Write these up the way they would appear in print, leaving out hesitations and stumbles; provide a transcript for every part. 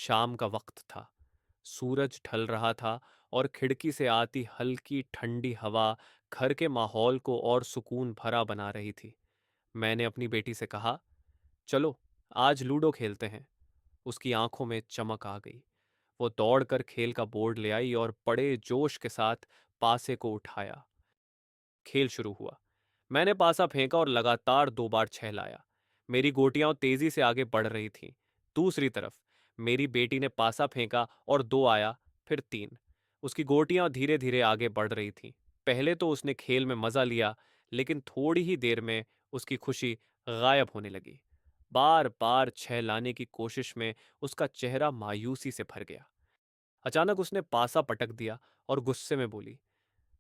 शाम का वक्त था। सूरज ढल रहा था और खिड़की से आती हल्की ठंडी हवा घर के माहौल को और सुकून भरा बना रही थी। मैंने अपनी बेटी से कहा, चलो आज लूडो खेलते हैं। उसकी आंखों में चमक आ गई। वो दौड़कर खेल का बोर्ड ले आई और बड़े जोश के साथ पासे को उठाया। खेल शुरू हुआ। मैंने पासा फेंका और लगातार 2 बार 6 लाया। मेरी गोटियां तेजी से आगे बढ़ रही थीं। दूसरी तरफ मेरी बेटी ने पासा फेंका और 2 आया, फिर 3। उसकी गोटियां धीरे धीरे आगे बढ़ रही थीं। पहले तो उसने खेल में मजा लिया, लेकिन थोड़ी ही देर में उसकी खुशी गायब होने लगी। बार बार 6 लाने की कोशिश में उसका चेहरा मायूसी से भर गया। अचानक उसने पासा पटक दिया और गुस्से में बोली,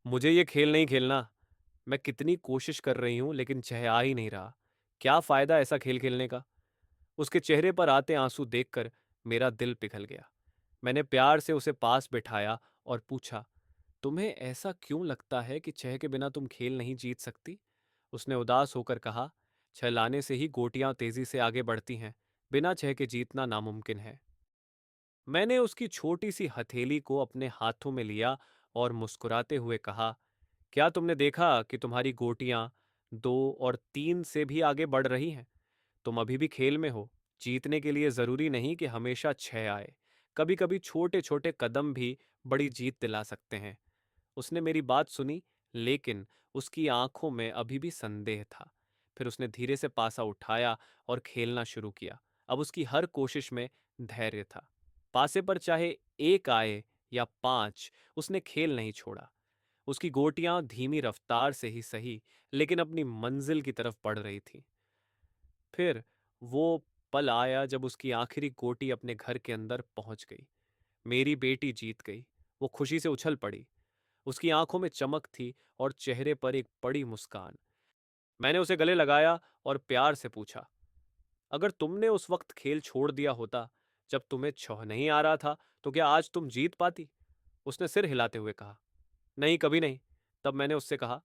मुझे ये खेल नहीं खेलना। मैं कितनी कोशिश कर रही हूं लेकिन छह आ ही नहीं रहा। क्या फायदा ऐसा खेल खेलने का? उसके चेहरे पर आते आंसू देखकर मेरा दिल पिघल गया। मैंने प्यार से उसे पास बिठाया और पूछा, तुम्हें ऐसा क्यों लगता है कि छह के बिना तुम खेल नहीं जीत सकती? उसने उदास होकर कहा, छह लाने से ही गोटियां तेजी से आगे बढ़ती हैं। बिना छह के जीतना नामुमकिन है। मैंने उसकी छोटी सी हथेली को अपने हाथों में लिया और मुस्कुराते हुए कहा, क्या तुमने देखा कि तुम्हारी गोटियां 2 और 3 से भी आगे बढ़ रही हैं? तुम अभी भी खेल में हो। जीतने के लिए जरूरी नहीं कि हमेशा छह आए। कभी कभी छोटे छोटे कदम भी बड़ी जीत दिला सकते हैं। उसने मेरी बात सुनी, लेकिन उसकी आंखों में अभी भी संदेह था। फिर उसने धीरे से पासा उठाया और खेलना शुरू किया। अब उसकी हर कोशिश में धैर्य था। पासे पर चाहे 1 आए या 5, उसने खेल नहीं छोड़ा। उसकी गोटियां धीमी रफ्तार से ही सही, लेकिन अपनी मंजिल की तरफ बढ़ रही थीं। फिर वो पल आया जब उसकी आखिरी गोटी अपने घर के अंदर पहुंच गई। मेरी बेटी जीत गई। वो खुशी से उछल पड़ी। उसकी आंखों में चमक थी और चेहरे पर एक बड़ी मुस्कान। मैंने उसे गले लगाया और प्यार से पूछा, अगर तुमने उस वक्त खेल छोड़ दिया होता, जब तुम्हें छह नहीं आ रहा था, तो क्या आज तुम जीत पाती? उसने सिर हिलाते हुए कहा, नहीं, कभी नहीं। तब मैंने उससे कहा,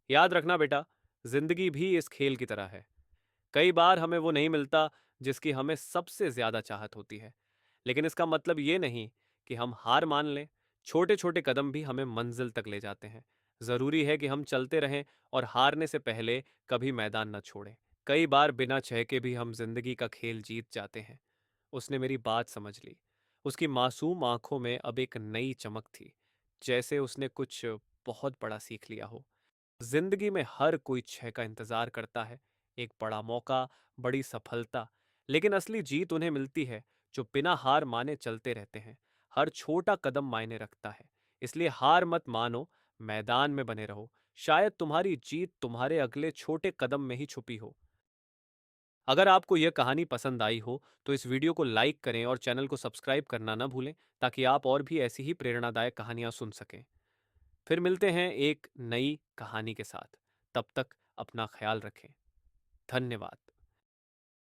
याद रखना बेटा, जिंदगी भी इस खेल की तरह है। कई बार हमें वो नहीं मिलता जिसकी हमें सबसे ज्यादा चाहत होती है, लेकिन इसका मतलब ये नहीं कि हम हार मान लें। छोटे छोटे कदम भी हमें मंजिल तक ले जाते हैं। जरूरी है कि हम चलते रहें और हारने से पहले कभी मैदान न छोड़ें। कई बार बिना छह के भी हम जिंदगी का खेल जीत जाते हैं। उसने मेरी बात समझ ली। उसकी मासूम आंखों में अब एक नई चमक थी, जैसे उसने कुछ बहुत बड़ा सीख लिया हो। जिंदगी में हर कोई छह का इंतजार करता है, एक बड़ा मौका, बड़ी सफलता। लेकिन असली जीत उन्हें मिलती है जो बिना हार माने चलते रहते हैं। हर छोटा कदम मायने रखता है। इसलिए हार मत मानो, मैदान में बने रहो। शायद तुम्हारी जीत तुम्हारे अगले छोटे कदम में ही छुपी हो। अगर आपको यह कहानी पसंद आई हो तो इस वीडियो को लाइक करें और चैनल को सब्सक्राइब करना ना भूलें, ताकि आप और भी ऐसी ही प्रेरणादायक कहानियां सुन सकें। फिर मिलते हैं एक नई कहानी के साथ। तब तक अपना ख्याल रखें। धन्यवाद।